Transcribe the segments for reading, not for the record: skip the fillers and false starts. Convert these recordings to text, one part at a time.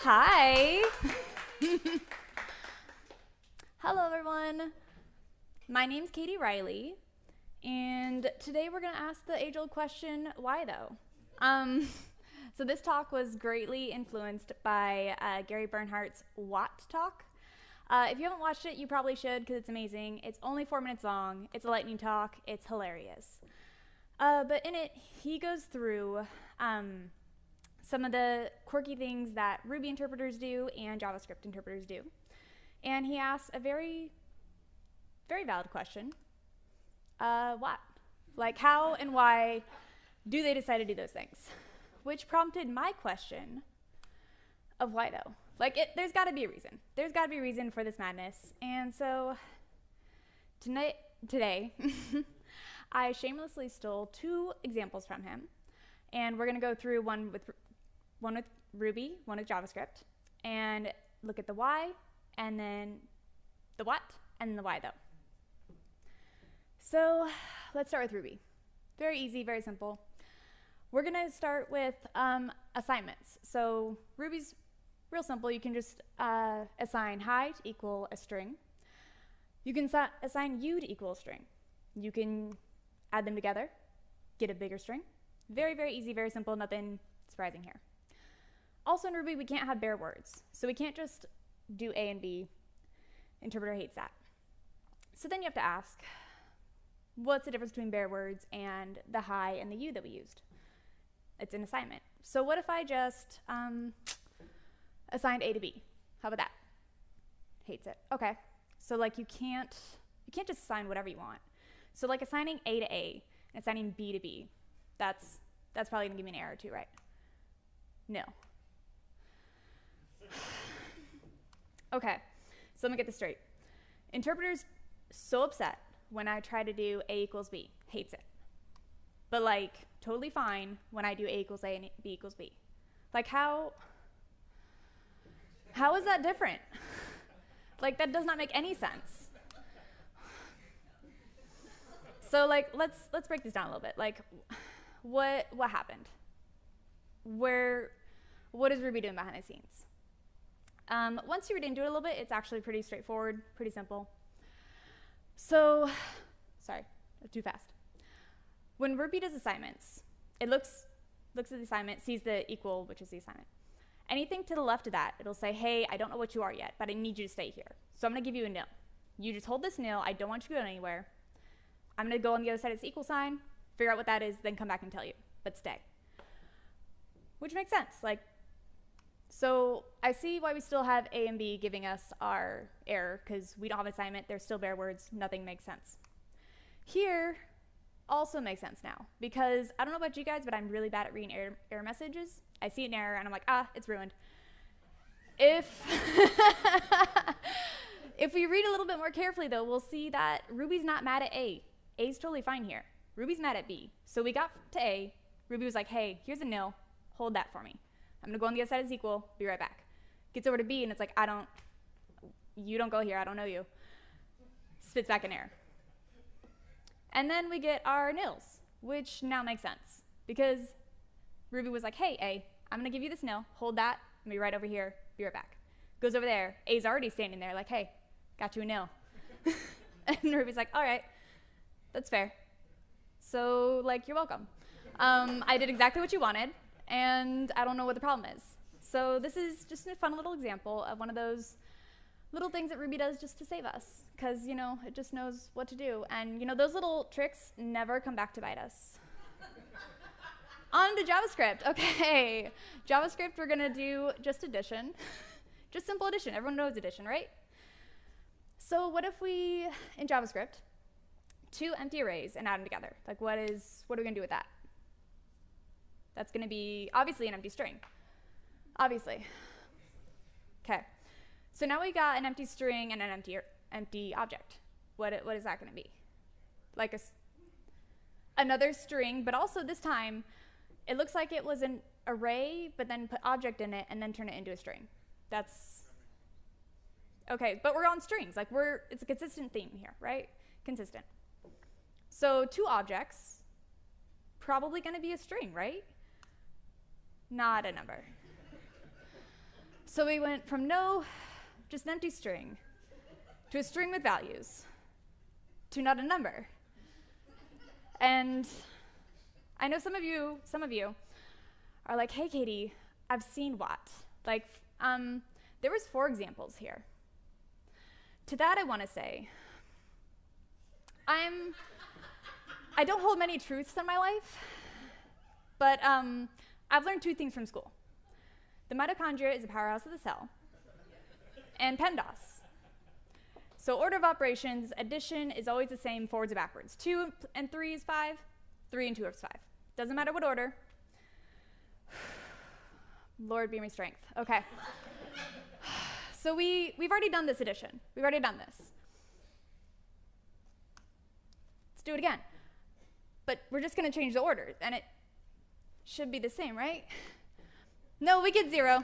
Hi. Hello, everyone. My name's Katie Riley, and today we're going to ask the age-old question, why though? So this talk was greatly influenced by Gary Bernhardt's What talk. If you haven't watched it, you probably should because it's amazing. It's only 4 minutes long. It's a lightning talk. It's hilarious. But in it, he goes through some of the quirky things that Ruby interpreters do and JavaScript interpreters do. And he asks a very, very valid question. What? Like, how and why do they decide to do those things? Which prompted my question of why though? Like, there's got to be a reason. There's got to be a reason for this madness. And so today, I shamelessly stole 2 examples from him. And we're going to go through one with Ruby, one with JavaScript, and look at the why, and then the what, and then the why though. So let's start with Ruby. Very easy, very simple. We're going to start with assignments. So Ruby's real simple. You can just assign hi to equal a string. You can assign you to equal a string. You can add them together, get a bigger string. Very, very easy, very simple, nothing surprising here. Also in Ruby, we can't have bare words. So we can't just do A and B. Interpreter hates that. So then you have to ask, what's the difference between bare words and the hi and the you that we used? It's an assignment. So what if I just assigned A to B? How about that? Hates it. Okay. So like you can't just assign whatever you want. So like assigning A to A and assigning B to B, that's probably gonna give me an error too, right? No. Okay, so let me get this straight. Interpreter's so upset when I try to do A equals B, hates it. But like, totally fine when I do A equals A and B equals B. Like how is that different? Like that does not make any sense. So like, let's break this down a little bit. Like, what happened? What is Ruby doing behind the scenes? Once you read into it a little bit, it's actually pretty straightforward, pretty simple. So, sorry, too fast. When Ruby does assignments, it looks at the assignment, sees the equal, which is the assignment. Anything to the left of that, it'll say, hey, I don't know what you are yet, but I need you to stay here. So I'm going to give you a nil. You just hold this nil. I don't want you to go anywhere. I'm going to go on the other side of this equal sign, figure out what that is, then come back and tell you, but stay. Which makes sense. Like, so I see why we still have A and B giving us our error, because we don't have an assignment, there's still bare words, nothing makes sense. Here also makes sense now, because I don't know about you guys, but I'm really bad at reading error messages. I see an error and I'm like, it's ruined. If we read a little bit more carefully though, we'll see that Ruby's not mad at A. A's totally fine here. Ruby's mad at B. So we got to A, Ruby was like, hey, here's a nil, hold that for me. I'm gonna go on the other side of this equal, be right back. Gets over to B and it's like, you don't go here, I don't know you. Spits back an error. And then we get our nils, which now makes sense because Ruby was like, hey, A, I'm gonna give you this nil, hold that, I'm gonna be right over here, be right back. Goes over there, A's already standing there like, hey, got you a nil. And Ruby's like, all right, that's fair. So like, you're welcome. I did exactly what you wanted, and I don't know what the problem is. So this is just a fun little example of one of those little things that Ruby does just to save us, because, you know, it just knows what to do. And, you know, those little tricks never come back to bite us. On to JavaScript. Okay, JavaScript, we're going to do just addition. Just simple addition. Everyone knows addition, right? So what if we, in JavaScript, 2 empty arrays and add them together? Like, what are we going to do with that? That's going to be obviously an empty string. Obviously. Okay. So now we got an empty string and an empty object. What is that going to be? Like another string, but also this time it looks like it was an array, but then put object in it and then turn it into a string. That's okay, but we're on strings. Like it's a consistent theme here, right? Consistent. So 2 objects, probably going to be a string, right? Not a number. So we went from just an empty string, to a string with values, to not a number. And I know some of you are like, hey, Katie, I've seen what? Like, there was 4 examples here. To that, I want to say, I don't hold many truths in my life, but I've learned 2 things from school. The mitochondria is the powerhouse of the cell, and PEMDAS. So order of operations, addition is always the same forwards and backwards. 2 and 3 is 5, 3 and 2 is 5. Doesn't matter what order. Lord, be my strength. Okay. So we've already done this addition. We've already done this. Let's do it again. But we're just going to change the order, and it should be the same, right? No, we get 0.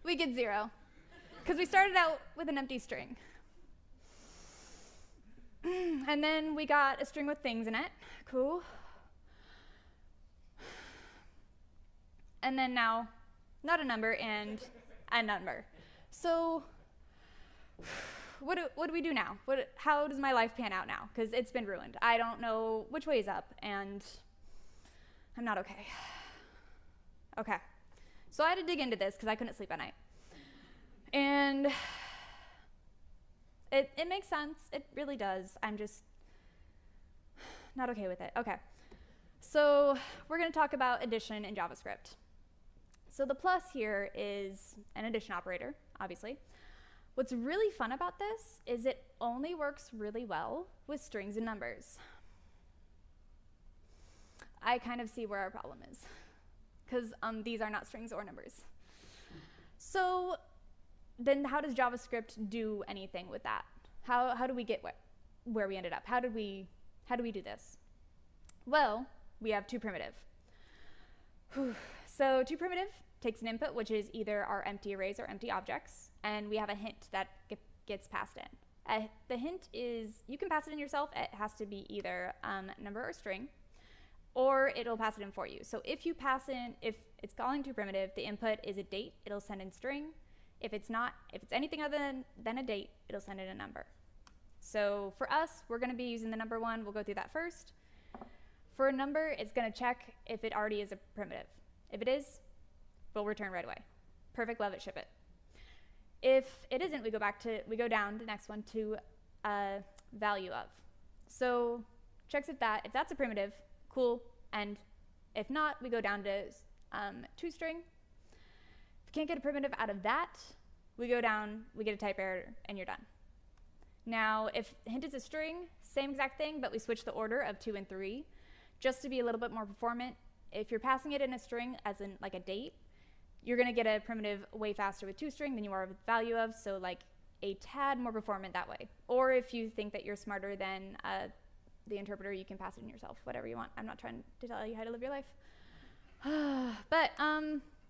We get 0. Because we started out with an empty string. And then we got a string with things in it. Cool. And then now, not a number and a number. So what do we do now? How does my life pan out now? Because it's been ruined. I don't know which way is up, and I'm not okay. Okay. So I had to dig into this because I couldn't sleep at night. And it makes sense. It really does. I'm just not okay with it. Okay. So we're going to talk about addition in JavaScript. So the plus here is an addition operator, obviously. What's really fun about this is it only works really well with strings and numbers. I kind of see where our problem is, because these are not strings or numbers. So then how does JavaScript do anything with that? How do we get where we ended up? How do we do this? Well, we have toPrimitive. So toPrimitive takes an input, which is either our empty arrays or empty objects, and we have a hint that gets passed in. The hint is, you can pass it in yourself. It has to be either number or string, or it'll pass it in for you. So if you pass in, if it's calling toPrimitive, the input is a date, it'll send in string. If it's anything other than a date, it'll send in a number. So for us, we're going to be using the number one. We'll go through that first. For a number, it's going to check if it already is a primitive. If it is, we'll return right away. Perfect, love it, ship it. If it isn't, we go down the next one to value of. So checks if that's a primitive, cool, and if not, we go down to toString. If we can't get a primitive out of that, we go down, we get a type error, and you're done. Now, if hint is a string, same exact thing, but we switch the order of 2 and 3, just to be a little bit more performant. If you're passing it in a string, as in like a date, you're going to get a primitive way faster with toString than you are with value of, so like a tad more performant that way. Or if you think that you're smarter than the interpreter, you can pass it in yourself, whatever you want. I'm not trying to tell you how to live your life. But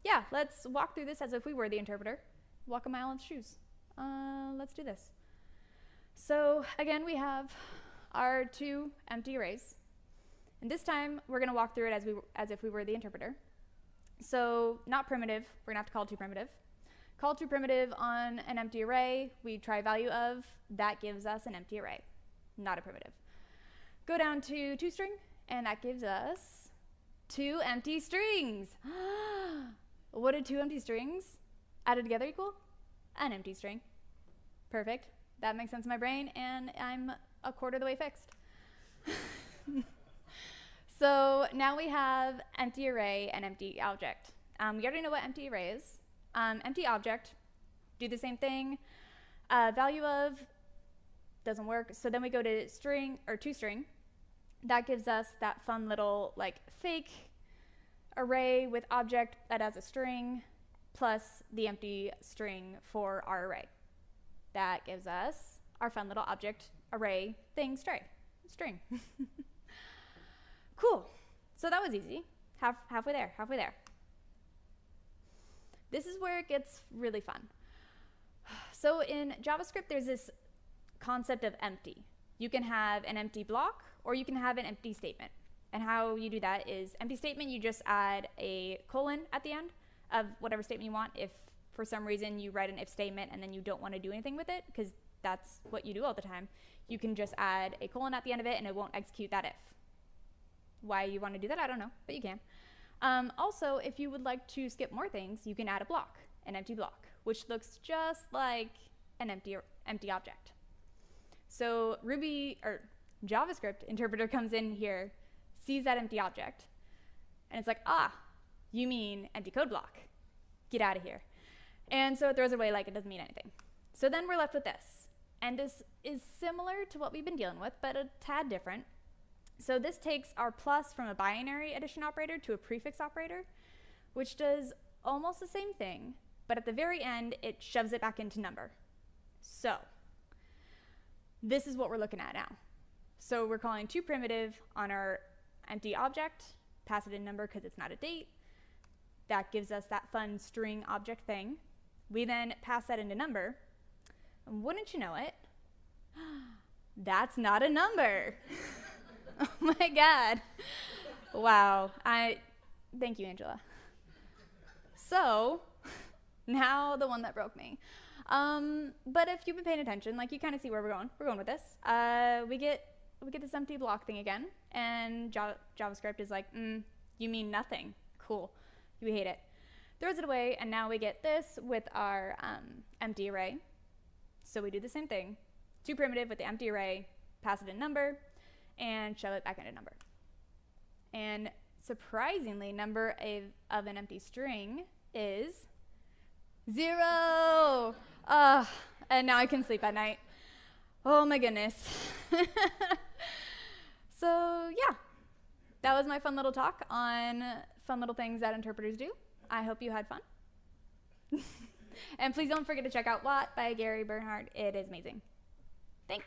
yeah, let's walk through this as if we were the interpreter. Walk a mile in shoes. Let's do this. So again, we have our 2 empty arrays. And this time, we're going to walk through it as if we were the interpreter. So not primitive, we're going to have to call toPrimitive. Call toPrimitive on an empty array, we try value of, that gives us an empty array, not a primitive. Go down to toString, and that gives us 2 empty strings. What did 2 empty strings added together equal? An empty string. Perfect. That makes sense in my brain, and I'm a quarter of the way fixed. So now we have empty array and empty object. We already know what empty array is. Empty object, do the same thing. Value of doesn't work. So then we go to string or toString. That gives us that fun little like fake array with object that has a string plus the empty string for our array. That gives us our fun little object array thing string. Cool. So that was easy. Halfway there. This is where it gets really fun. So in JavaScript, there's this concept of empty. You can have an empty block, or you can have an empty statement. And how you do that is empty statement, you just add a colon at the end of whatever statement you want. If for some reason you write an if statement and then you don't want to do anything with it, because that's what you do all the time, you can just add a colon at the end of it and it won't execute that if. Why you want to do that, I don't know, but you can. Also, if you would like to skip more things, you can add a block, an empty block, which looks just like an empty object. So Ruby or JavaScript interpreter comes in here, sees that empty object, and it's like, ah, you mean empty code block. Get out of here. And so it throws it away like it doesn't mean anything. So then we're left with this. And this is similar to what we've been dealing with, but a tad different. So this takes our plus from a binary addition operator to a prefix operator, which does almost the same thing, but at the very end, it shoves it back into number. So this is what we're looking at now. So we're calling toPrimitive on our empty object, pass it in number because it's not a date. That gives us that fun string object thing. We then pass that into number, and wouldn't you know it, that's not a number. Oh my God. Wow. Thank you, Angela. So now the one that broke me. But if you've been paying attention, like you kind of see where we're going. We're going with this. We get this empty block thing again, and JavaScript is like, you mean nothing. Cool. We hate it. Throws it away, and now we get this with our empty array. So we do the same thing. toPrimitive with the empty array, pass it in number, and shove it back into number. And surprisingly, number of an empty string is 0. And now I can sleep at night. Oh my goodness. So yeah, that was my fun little talk on fun little things that interpreters do. I hope you had fun. And please don't forget to check out What by Gary Bernhardt. It is amazing. Thanks.